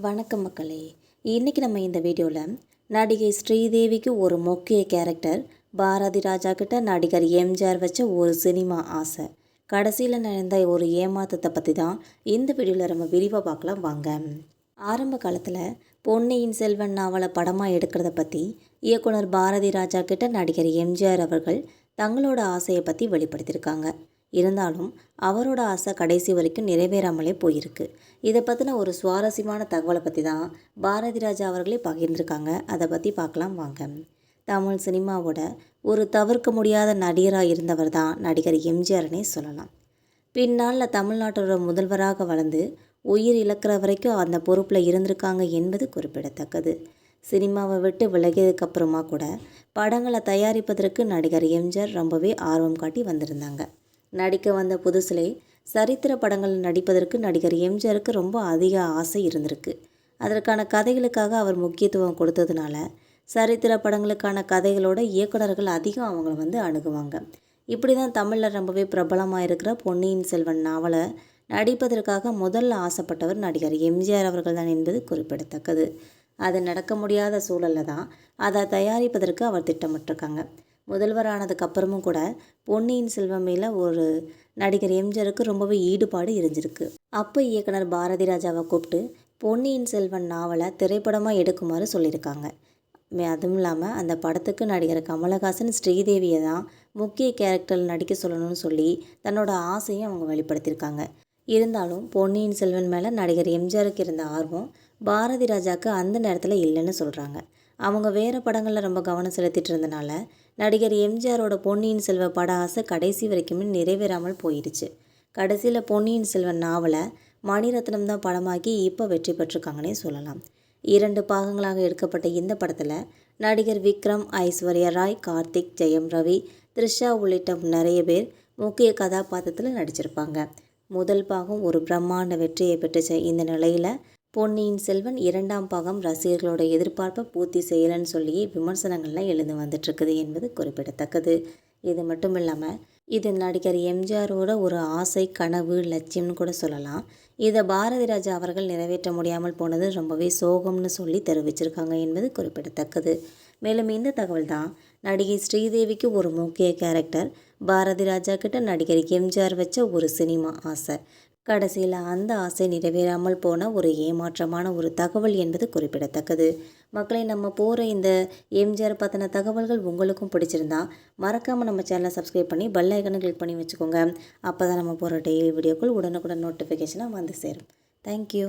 வணக்கம் மக்களே. இன்றைக்கி நம்ம இந்த வீடியோவில் நடிகை ஸ்ரீதேவிக்கு ஒரு முக்கிய கேரக்டர், பாரதி ராஜா கிட்ட நடிகர் எம்ஜிஆர் வச்ச ஒரு சினிமா ஆசை, கடைசியில் நடந்த ஒரு ஏமாற்றத்தை பற்றி தான் இந்த வீடியோவில் நம்ம விரிவாக பார்க்கலாம் வாங்க. ஆரம்ப காலத்தில் பொன்னியின் செல்வன் நாவலை படமாக எடுக்கிறத பற்றி இயக்குனர் பாரதி ராஜா கிட்ட நடிகர் எம்ஜிஆர் அவர்கள் தங்களோட ஆசையை பற்றி வெளிப்படுத்தியிருக்காங்க. இருந்தாலும் அவரோட ஆசை கடைசி வரைக்கும் நிறைவேறாமலே போயிருக்கு. இதை பற்றின ஒரு சுவாரஸ்யமான தகவலை பற்றி தான் பாரதி ராஜா அவர்களே பகிர்ந்திருக்காங்க. அதை பற்றி பார்க்கலாம் வாங்க. தமிழ் சினிமாவோட ஒரு தவிர்க்க முடியாத நடிகராக இருந்தவர் தான் நடிகர் எம்ஜிஆர்னே சொல்லலாம். பின்னால் தமிழ்நாட்டோட முதல்வராக வளர்ந்து உயிர் இழக்கிற வரைக்கும் அந்த பொறுப்பில் இருந்திருக்காங்க என்பது குறிப்பிடத்தக்கது. சினிமாவை விட்டு விலகியதுக்கப்புறமா கூட படங்களை தயாரிப்பதற்கு நடிகர் எம்ஜிஆர் ரொம்பவே ஆர்வம் காட்டி வந்திருந்தாங்க. நடிக்க வந்த புதுசிலே சரித்திர படங்களில் நடிப்பதற்கு நடிகர் எம்ஜிஆருக்கு ரொம்ப அதிக ஆசை இருந்திருக்கு. அதற்கான கதைகளுக்காக அவர் முக்கியத்துவம் கொடுத்ததுனால சரித்திர படங்களுக்கான கதைகளோட இயக்குநர்கள் அதிகம் அவங்கள அணுகுவாங்க. இப்படி தான் தமிழில் ரொம்பவே பிரபலமாக இருக்கிற பொன்னியின் செல்வன் நாவலை நடிப்பதற்காக முதல்ல ஆசைப்பட்டவர் நடிகர் எம்ஜிஆர் அவர்கள் தான் என்பது குறிப்பிடத்தக்கது. அது நடக்க முடியாத சூழலில் தான் அதை தயாரிப்பதற்கு அவர் திட்டமிட்டிருக்காங்க. முதல்வரானதுக்கப்புறமும் கூட பொன்னியின் செல்வன் மேலே ஒரு நடிகர் எம்ஜிஆருக்கு ரொம்பவே ஈடுபாடு இருந்திருக்கு. அப்போ இயக்குனர் பாரதி ராஜாவை கூப்பிட்டு பொன்னியின் செல்வன் நாவலை திரைப்படமாக எடுக்குமாறு சொல்லியிருக்காங்க. அதுவும் இல்லாமல் அந்த படத்துக்கு நடிகர் கமலஹாசன் ஸ்ரீதேவியை தான் முக்கிய கேரக்டரில் நடிக்க சொல்லணும்னு சொல்லி தன்னோட ஆசையும் அவங்க வெளிப்படுத்தியிருக்காங்க. இருந்தாலும் பொன்னியின் செல்வன் மேலே நடிகர் எம்ஜிஆருக்கு இருந்த ஆர்வம் பாரதி ராஜாவுக்கு அந்த நேரத்தில் இல்லைன்னு சொல்கிறாங்க. அவங்க வேறு படங்களில் ரொம்ப கவனம் செலுத்திட்டு இருந்தனால நடிகர் எம்ஜிஆரோட பொன்னியின் செல்வ பட ஆசை கடைசி வரைக்குமே நிறைவேறாமல் போயிடுச்சு. கடைசியில் பொன்னியின் செல்வன் நாவலை மணிரத்னம் தான் படமாக்கி இப்போ வெற்றி பெற்றிருக்காங்கன்னே சொல்லலாம். 2 பாகங்களாக எடுக்கப்பட்ட இந்த படத்தில் நடிகர் விக்ரம், ஐஸ்வர்யா ராய், கார்த்திக், ஜெயம் ரவி, த்ரிஷா உள்ளிட்ட நிறைய பேர் முக்கிய கதாபாத்திரத்தில் நடிச்சிருப்பாங்க. முதல் பாகம் ஒரு பிரம்மாண்ட வெற்றியை பெற்றுச்ச. இந்த நிலையில் பொன்னியின் செல்வன் 2ஆம் பாகம் ரசிகர்களோட எதிர்பார்ப்பை பூர்த்தி செய்யலைன்னு சொல்லி விமர்சனங்கள்லாம் எழுந்து வந்துட்டுருக்குது என்பது குறிப்பிடத்தக்கது. இது மட்டும் இல்லாமல் இது நடிகர் எம்ஜிஆரோட ஒரு ஆசை, கனவு, லட்சியம்னு கூட சொல்லலாம். இதை பாரதி ராஜா அவர்கள் நிறைவேற்ற முடியாமல் போனது ரொம்பவே சோகம்னு சொல்லி தெரிவிச்சிருக்காங்க என்பது குறிப்பிடத்தக்கது. மேலும் இந்த தகவல் தான் நடிகை ஸ்ரீதேவிக்கு ஒரு முக்கிய கேரக்டர், பாரதி ராஜா கிட்ட நடிகர் எம்ஜிஆர் வச்ச ஒரு சினிமா ஆசை, கடைசியில் அந்த ஆசை நிறைவேறாமல் போன ஒரு ஏமாற்றமான ஒரு தகவல் என்பது குறிப்பிடத்தக்கது. மக்களை, நம்ம போகிற இந்த எம்ஜிஆர் பற்றின தகவல்கள் உங்களுக்கும் பிடிச்சிருந்தா மறக்காமல் நம்ம சேனலை சப்ஸ்கிரைப் பண்ணி பெல் ஐக்கனை கிளிக் பண்ணி வச்சுக்கோங்க. அப்போ தான் நம்ம போகிற டெய்லி வீடியோக்கள் உடனுக்குடன் நோட்டிஃபிகேஷனாக வந்து சேரும். தேங்க்யூ.